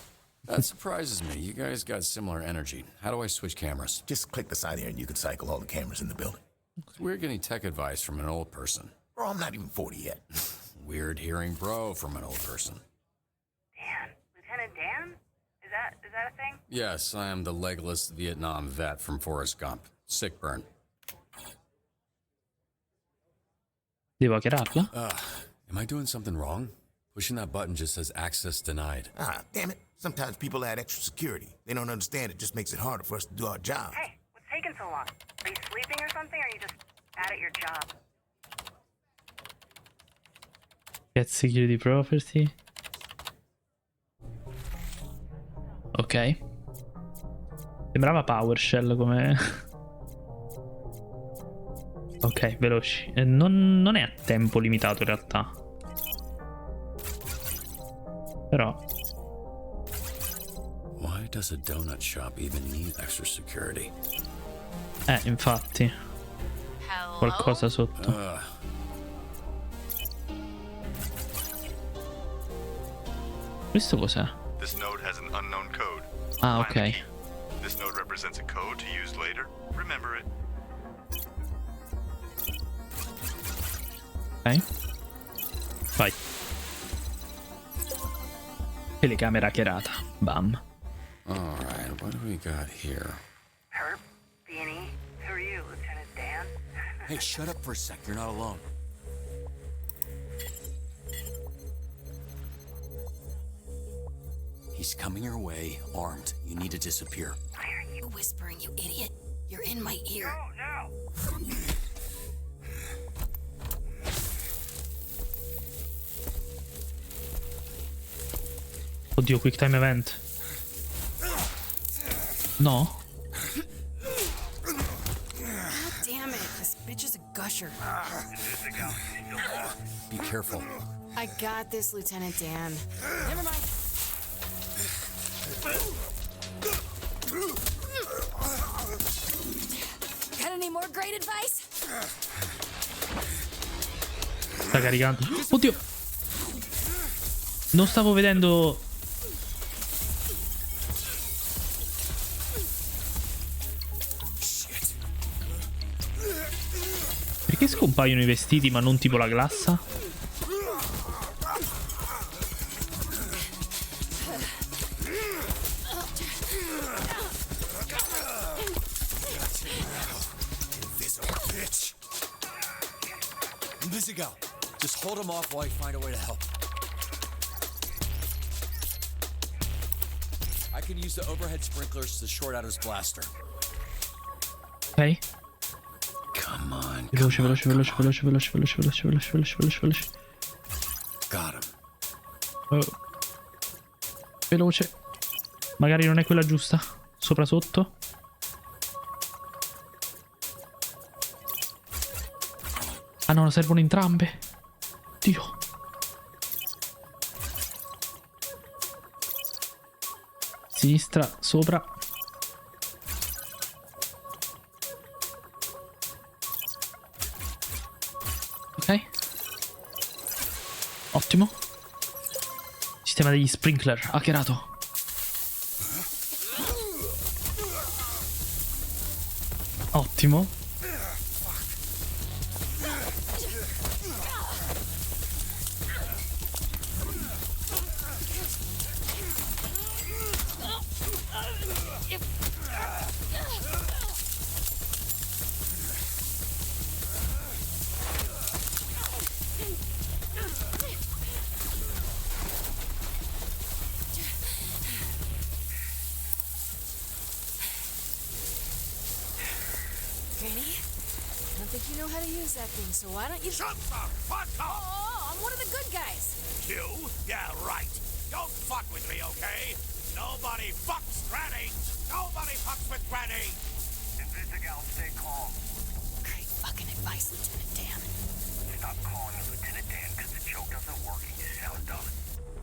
Speaker 5: That surprises me. You guys got similar energy. How do I switch cameras?
Speaker 6: Just click the side here and you can cycle all the cameras in the building.
Speaker 5: It's weird getting tech advice from an old person.
Speaker 6: Bro, I'm not even 40 yet.
Speaker 5: Weird hearing bro from an old person.
Speaker 11: Dan. Lieutenant Dan? Is that a thing?
Speaker 5: Yes, I am the legless Vietnam vet from Forrest Gump. Sick burn.
Speaker 1: Devo hackerarla?
Speaker 5: Am I doing something wrong? Pushing that button just says access denied.
Speaker 6: Ah, damn it. Sometimes people add extra security. They don't understand it just makes it harder for us to do our job.
Speaker 11: Hey, what's taking so long? Are you sleeping or something, or are you just bad at your job?
Speaker 1: Get security property. Ok. Sembrava PowerShell come... Ok, veloci. Non è a tempo limitato in realtà. Però...
Speaker 5: Why does a donut shop even need extra security?
Speaker 1: Infatti.
Speaker 7: Hello?
Speaker 1: Qualcosa sotto. Questo cos'è?
Speaker 3: This node has an unknown code.
Speaker 1: Ah,
Speaker 3: Find the
Speaker 1: ok.
Speaker 3: key. This node represents a code to use later. Remember it.
Speaker 1: Ok. Vai. Telecamera hackerata. Bam.
Speaker 5: Alright, what do we got here?
Speaker 11: Perp, B&E. Who are you, Lieutenant Dan?
Speaker 5: Hey, shut up for a sec. You're not alone. He's coming your way, armed. You need to disappear.
Speaker 2: Why are you whispering, you idiot? You're in my ear.
Speaker 11: No.
Speaker 1: Oddio, quick time event. No?
Speaker 2: God damn it. This bitch is a gusher.
Speaker 5: Be careful.
Speaker 2: I got this, Lieutenant Dan. Never mind. Got any more great advice?
Speaker 1: Sta caricando. Oddio. Non stavo vedendo. Perché scompaiono i vestiti ma non tipo la glassa?
Speaker 5: Invisigal, just hold him off while I find a way to help. I can use the overhead sprinklers to short out his blaster.
Speaker 1: Ok.
Speaker 5: Come on.
Speaker 1: Veloce, veloce, veloce, veloce, veloce, veloce, veloce, veloce, veloce, veloce, veloce.
Speaker 5: Got him.
Speaker 1: Oh. Veloce. Magari non è quella giusta. Sopra sotto. Ah no, servono entrambe. Dio. Sinistra, sopra. Ok. Ottimo. Sistema degli sprinkler hackerato. Ottimo.
Speaker 2: Granny, I don't think you know how to use that thing, so why don't you...
Speaker 17: Shut the fuck up!
Speaker 2: Oh, I'm one of the good guys.
Speaker 17: You? Yeah, right. Don't fuck with me, okay? Nobody fucks Granny! Nobody fucks with Granny!
Speaker 16: Invisigal, stay calm.
Speaker 2: Great fucking advice, Lieutenant Dan.
Speaker 16: Stop calling me Lieutenant Dan, because the joke doesn't work and you sound dumb.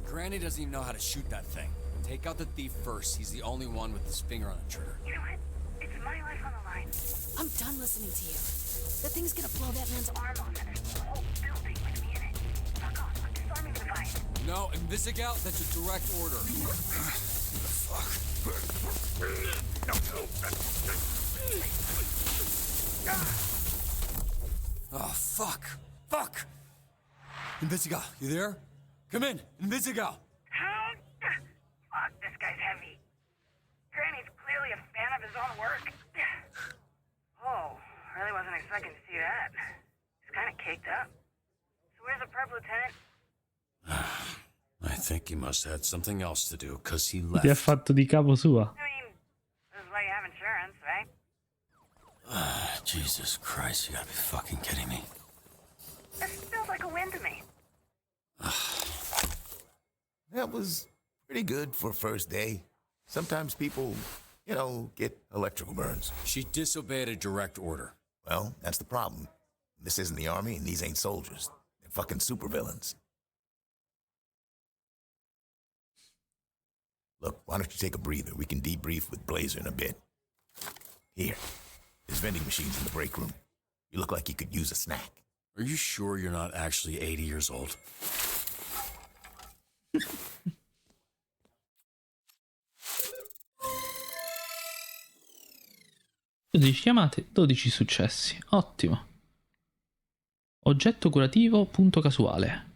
Speaker 5: Granny doesn't even know how to shoot that thing. Take out the thief first. He's the only one with his finger on the trigger.
Speaker 11: You know what? It's my life on the line.
Speaker 2: I'm done listening to you. That thing's gonna blow that man's arm off, and there's a whole building with me in it. Fuck off. I'm disarming the device.
Speaker 5: No, Invisigal, that's a direct order. Oh, fuck. Fuck! Invisigal, you there? Come in, Invisigal!
Speaker 11: Fuck, this guy's heavy. Granny's clearly a fan of his own work. Oh, really wasn't expecting to see that. He's kind of caked up. So where's the perp, Lieutenant?
Speaker 5: I think he must have had something else to do, because he
Speaker 1: Ti ha
Speaker 5: left.
Speaker 1: fatto di capo sua.
Speaker 11: I mean, this is why you have insurance, right?
Speaker 5: Jesus Christ, you gotta be fucking kidding me.
Speaker 11: This feels like a win to me.
Speaker 6: That was pretty good for first day. Sometimes people, you know, get electrical burns.
Speaker 5: She disobeyed a direct order.
Speaker 6: Well, that's the problem. This isn't the army, and these ain't soldiers. They're fucking supervillains. Look, why don't you take a breather? We can debrief with Blazer in a bit. Here, there's vending machines in the break room. You look like you could use a snack.
Speaker 5: Are you sure you're not actually 80 years old?
Speaker 1: 12 chiamate, 12 successi. Ottimo. Oggetto curativo, punto casuale.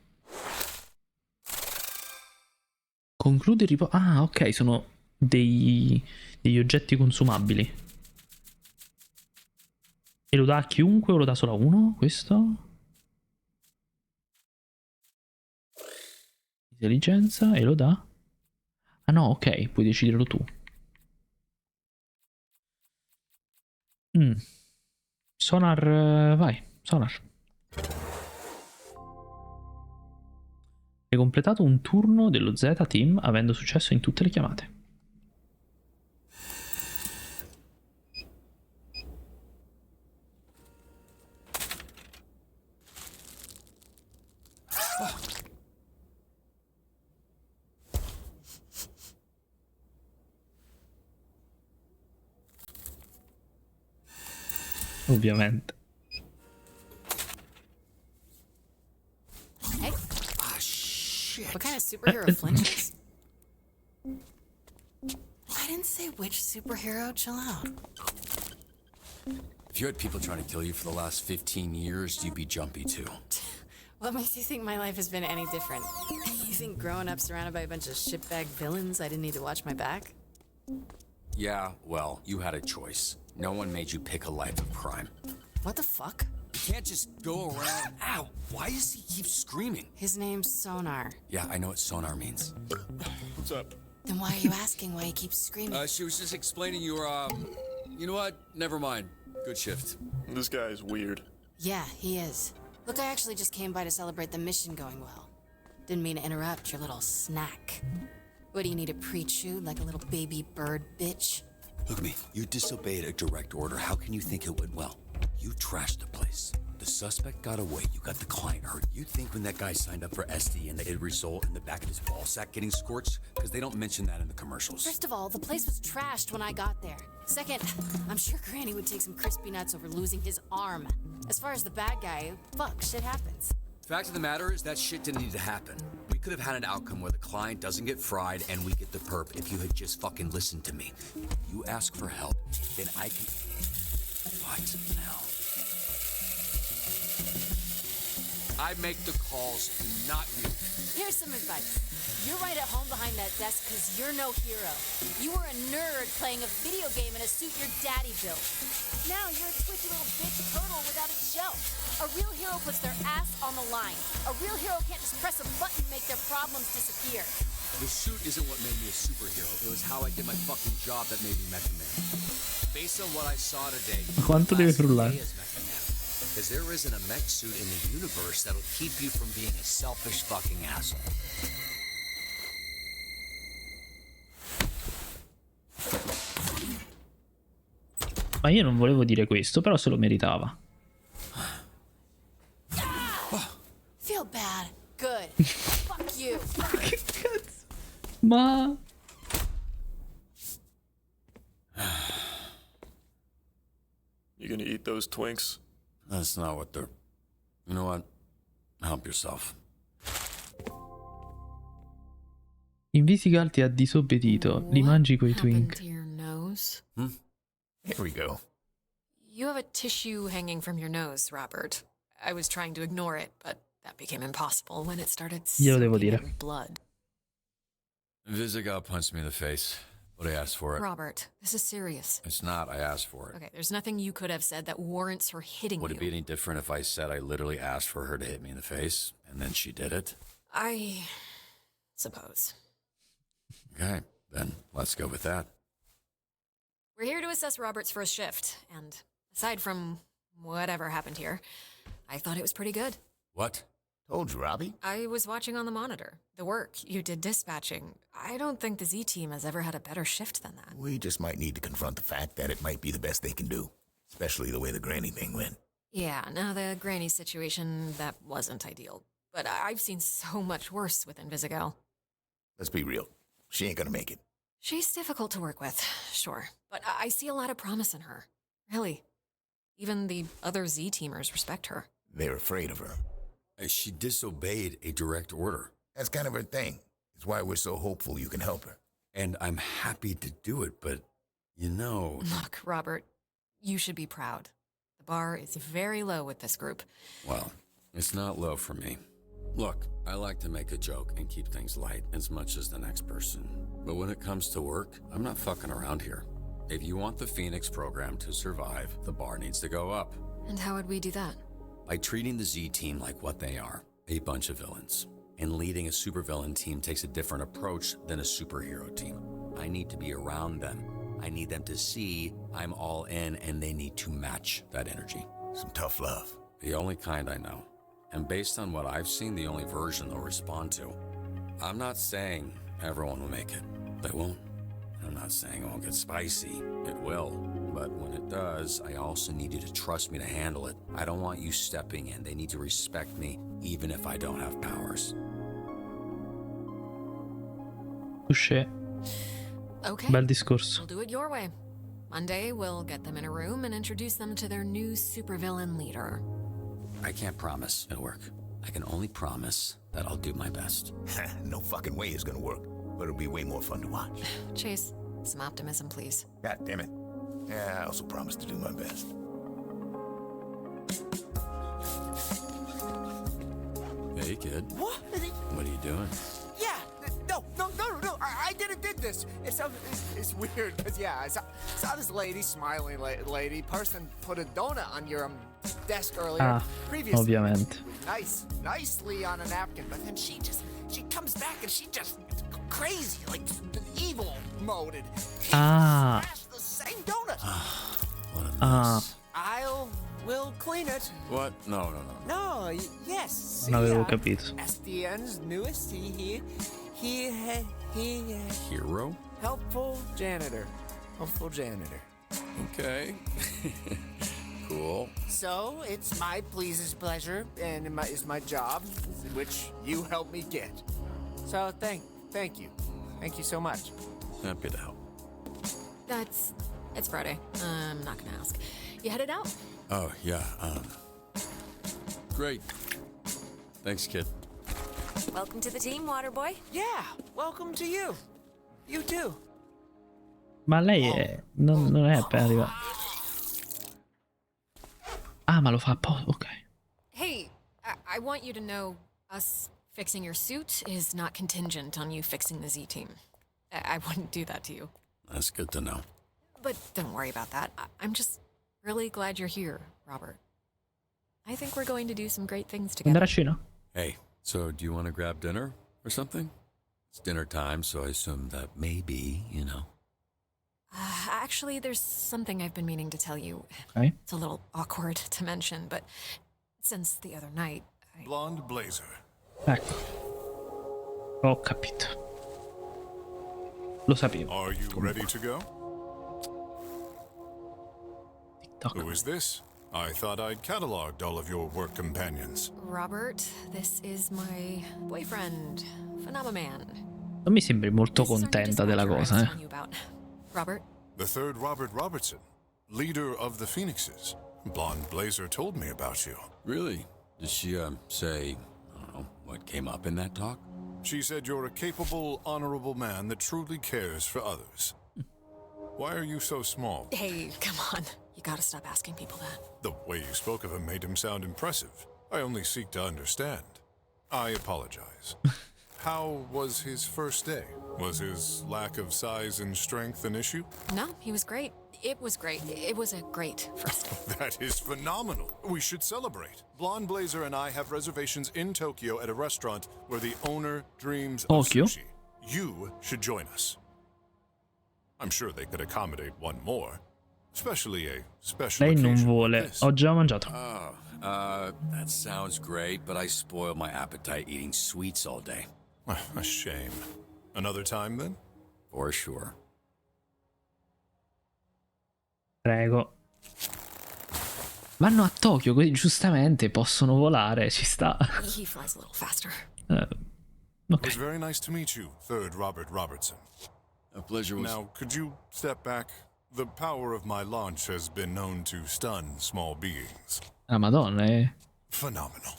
Speaker 1: Conclude il riposo. Ah, ok, sono degli oggetti consumabili. E lo dà a chiunque o lo dà solo a uno? Questo? Intelligenza e lo dà? Ah no, ok, puoi deciderlo tu. Sonar, vai, Sonar. Hai completato un turno dello Z-Team avendo successo in tutte le chiamate. Ovviamente.
Speaker 2: Hey,
Speaker 5: Ah, shit.
Speaker 2: what kind of superhero flinches? I didn't say which superhero. Chill out.
Speaker 5: If you had people trying to kill you for the last 15 years, you'd be jumpy too.
Speaker 2: What makes you think my life has been any different? You think growing up surrounded by a bunch of shitbag villains, I didn't need to watch my back?
Speaker 5: Yeah, well, you had a choice. No one made you pick a life of crime.
Speaker 2: What the fuck?
Speaker 5: You can't just go around. Ow! Why does he keep screaming?
Speaker 2: His name's Sonar.
Speaker 5: Yeah, I know what sonar means.
Speaker 13: What's up?
Speaker 2: Then why are you asking why he keeps screaming?
Speaker 5: She was just explaining your, You know what? Never mind. Good shift.
Speaker 13: This guy is weird.
Speaker 2: Yeah, he is. Look, I actually just came by to celebrate the mission going well. Didn't mean to interrupt your little snack. What do you need, a pre-chew like a little baby bird, bitch?
Speaker 5: Look at me. You disobeyed a direct order. How can you think it went well? You trashed the place. The suspect got away. You got the client hurt. You think when that guy signed up for SD and it'd result in the back of his ball sack getting scorched? Because they don't mention that in the commercials.
Speaker 2: First of all, the place was trashed when I got there. Second, I'm sure Granny would take some crispy nuts over losing his arm. As far as the bad guy, fuck, shit happens.
Speaker 5: Fact of the matter is that shit didn't need to happen. We could have had an outcome where the client doesn't get fried and we get the perp if you had just fucking listened to me. You ask for help, then I can... What now? I make the calls, not you.
Speaker 2: Here's some advice. You're right at home behind that desk because you're no hero. You were a nerd playing a video game in a suit your daddy built. Now you're a twitchy little bitch turtle without a shell. A real hero puts their ass on the line. A real hero can't just press a button and make their problems disappear.
Speaker 5: The suit isn't what made me a superhero. It was how I did my fucking job that made me Mecha Man. Based on what I saw today,
Speaker 1: Quanto deve frullare?
Speaker 5: because there isn't a mech suit in the universe that'll keep you from being a selfish fucking asshole.
Speaker 1: Ma io non volevo dire questo, però se lo meritava.
Speaker 2: Feel bad. Good. Fuck you.
Speaker 1: Che cazzo? Ma...
Speaker 13: You gonna eat those Twinks?
Speaker 5: That's not what they're... You know what? Help yourself.
Speaker 1: Invisigal ti ha disobbedito. Li mangi coi
Speaker 2: Happened
Speaker 1: twink.
Speaker 2: to your nose?
Speaker 6: Here we go.
Speaker 2: You have a tissue hanging from your nose, Robert. I was trying to ignore it, but that became impossible when it started
Speaker 1: Glielo devo
Speaker 2: soaking
Speaker 1: dire.
Speaker 2: in blood.
Speaker 5: Visigal punched me in the face, but I asked for it.
Speaker 2: Robert, this is serious.
Speaker 5: It's not. I asked for it.
Speaker 2: Okay, there's nothing you could have said that warrants her hitting
Speaker 5: Would
Speaker 2: you.
Speaker 5: it be any different if I said I literally asked for her to hit me in the face, and then she did it?
Speaker 2: I suppose.
Speaker 5: Okay, then let's go with that.
Speaker 2: We're here to assess Robert's first shift, and aside from whatever happened here, I thought it was pretty good.
Speaker 5: What?
Speaker 6: Told you, Robbie.
Speaker 2: I was watching on the monitor. The work you did dispatching. I don't think the Z-Team has ever had a better shift than that.
Speaker 6: We just might need to confront the fact that it might be the best they can do. Especially the way the Granny thing went.
Speaker 2: Yeah, now the Granny situation, that wasn't ideal. But I've seen so much worse with Invisigal.
Speaker 6: Let's be real. She ain't gonna make it.
Speaker 2: She's difficult to work with, sure. But I see a lot of promise in her. Really. Even the other Z-Teamers respect her.
Speaker 6: They're afraid of her.
Speaker 5: She disobeyed a direct order.
Speaker 6: That's kind of her thing. It's why we're so hopeful you can help her.
Speaker 5: And I'm happy to do it, but, you know...
Speaker 2: Look, Robert, you should be proud. The bar is very low with this group.
Speaker 5: Well, it's not low for me. Look, I like to make a joke and keep things light as much as the next person. But when it comes to work, I'm not fucking around here. If you want the Phoenix program to survive, the bar needs to go up.
Speaker 2: And how would we do that?
Speaker 5: By treating the Z-Team like what they are, a bunch of villains. And leading a supervillain team takes a different approach than a superhero team. I need to be around them. I need them to see I'm all in, and they need to match that energy.
Speaker 6: Some tough love.
Speaker 5: The only kind I know. And based on what I've seen, the only version they'll respond to. I'm not saying everyone will make it. They won't. I'm not saying it won't get spicy. It will. But when it does, I also need you to trust me to handle it. I don't want you stepping in. They need to respect me, even if I don't have powers.
Speaker 1: Touché.
Speaker 2: Okay.
Speaker 1: Bel discorso.
Speaker 2: We'll do it your way. Monday, we'll get them in a room and introduce them to their new supervillain leader.
Speaker 15: I can't promise it'll work. I can only promise that I'll do my best.
Speaker 6: No fucking way it's gonna work, but it'll be way more fun to watch.
Speaker 2: Chase, some optimism, please.
Speaker 6: God damn it. Yeah, I also promise to do my best.
Speaker 5: Hey, kid.
Speaker 6: What?
Speaker 5: What are you doing?
Speaker 6: Yeah, no. I did this. It's weird because I saw this lady, smiling lady, person put a donut on your desk earlier. Previously,
Speaker 1: ovviamente.
Speaker 6: nicely on a napkin, but then she comes back and she just crazy, like the evil mode. And she smashed the same donut.
Speaker 5: What a mess.
Speaker 6: We'll clean it.
Speaker 5: What? No.
Speaker 6: No, yes.
Speaker 1: Non avevo capito.
Speaker 6: SDN's newest, he
Speaker 5: Hero?
Speaker 6: Helpful janitor.
Speaker 5: Okay. Cool.
Speaker 6: So, it's my pleasure, and it's my job, which you helped me get. So, thank you. Thank you so much.
Speaker 5: Happy to help.
Speaker 2: It's Friday. I'm not gonna ask. You headed out?
Speaker 5: Oh, yeah, great. Thanks, kid.
Speaker 2: Welcome to the team, Waterboy.
Speaker 6: Yeah, welcome to you. You too.
Speaker 1: Ma lei è... non è appena arrivata. Ah, ma lo fa apposta, ok.
Speaker 2: Hey, I want you to know us fixing your suit is not contingent on you fixing the Z-Team. I wouldn't do that to you.
Speaker 5: That's good to know.
Speaker 2: But don't worry about that. I'm just really glad you're here, Robert. I think we're going to do some great things together.
Speaker 1: Andare a cena?
Speaker 5: Hey, so do you want to grab dinner or something? It's dinner time, so I assume that maybe, you know.
Speaker 2: Actually, there's something I've been meaning to tell you.
Speaker 1: Okay.
Speaker 2: It's a little awkward to mention, but since the other night,
Speaker 9: Blonde Blazer.
Speaker 1: Ecco. Ho capito. Lo sapevo.
Speaker 9: Are you ready to go?
Speaker 1: TikTok.
Speaker 9: Who is this? I thought I'd cataloged all of your work companions.
Speaker 2: Robert, this is my boyfriend, Phenomenon.
Speaker 1: Non mi sembri molto contenta della cosa, eh.
Speaker 2: Robert?
Speaker 9: The third Robert Robertson, leader of the Phoenixes. Blonde Blazer told me about you.
Speaker 5: Really? Did she, say, I don't know, what came up in that talk?
Speaker 9: She said you're a capable, honorable man that truly cares for others. Why are you so small?
Speaker 2: Hey, come on. You gotta stop asking people that.
Speaker 9: The way you spoke of him made him sound impressive. I only seek to understand. I apologize. How was his first day? Was his lack of size and strength an issue?
Speaker 2: No, he was great. It was great. It was a great first day.
Speaker 9: That is phenomenal. We should celebrate. Blonde Blazer and I have reservations in Tokyo at a restaurant where the owner dreams of sushi. You should join us. I'm sure they could accommodate one more. Especially a special
Speaker 1: Lei non
Speaker 9: occasion
Speaker 1: vuole.
Speaker 9: like this.
Speaker 1: Ho già mangiato.
Speaker 5: That sounds great, but I spoil my appetite eating sweets all day.
Speaker 9: A shame. Another time, then?
Speaker 5: For sure.
Speaker 1: Prego. Vanno a Tokyo, così giustamente possono volare, ci sta.
Speaker 2: He flies a little faster.
Speaker 9: It was very nice to meet you, third Robert Robertson.
Speaker 5: A pleasure was...
Speaker 9: Now, could you step back? The power of my launch has been known to stun small beings.
Speaker 1: Ah, madonna, eh.
Speaker 9: Phenomenal.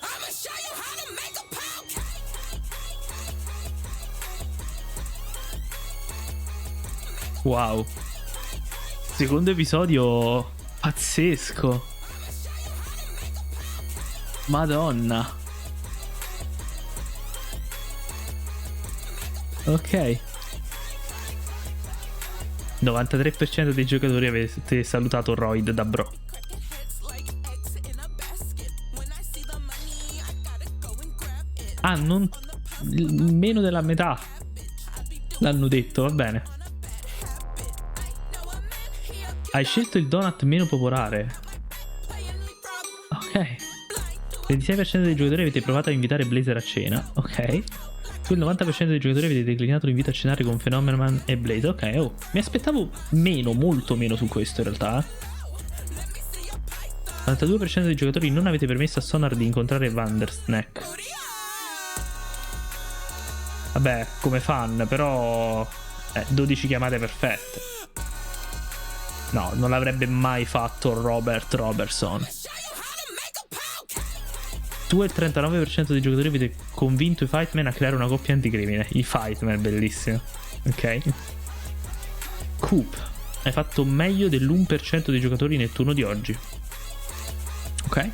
Speaker 17: I'ma show you how to make a pound cake.
Speaker 1: Wow. Secondo episodio pazzesco. Madonna. Ok. 93% dei giocatori avete salutato Royd da bro. Ah, non... meno della metà l'hanno detto, va bene. Hai scelto il donut meno popolare. Ok. 26% dei giocatori avete provato a invitare Blazer a cena. Ok. Sul 90% dei giocatori avete declinato l'invito a cenare con Phenomenon e Blazer. Ok, oh. Mi aspettavo meno, molto meno su questo in realtà. 92% dei giocatori non avete permesso a Sonar di incontrare Vandersnack. Vabbè, come fan, però 12 chiamate perfette. No, non l'avrebbe mai fatto Robert Robertson. Tu e il 39% dei giocatori avete convinto i Fightman a creare una coppia anticrimine. I Fightman, bellissimo. Ok. Coop, hai fatto meglio dell'1% dei giocatori nel turno di oggi. Ok.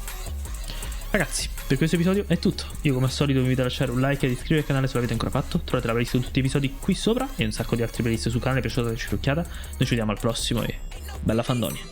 Speaker 1: Ragazzi, per questo episodio è tutto. Io come al solito vi invito a lasciare un like e ad iscrivervi al canale se l'avete ancora fatto. Trovate la playlist con tutti gli episodi qui sopra e un sacco di altri playlist sul canale per darci un'occhiata. Noi ci vediamo al prossimo e bella fandonia.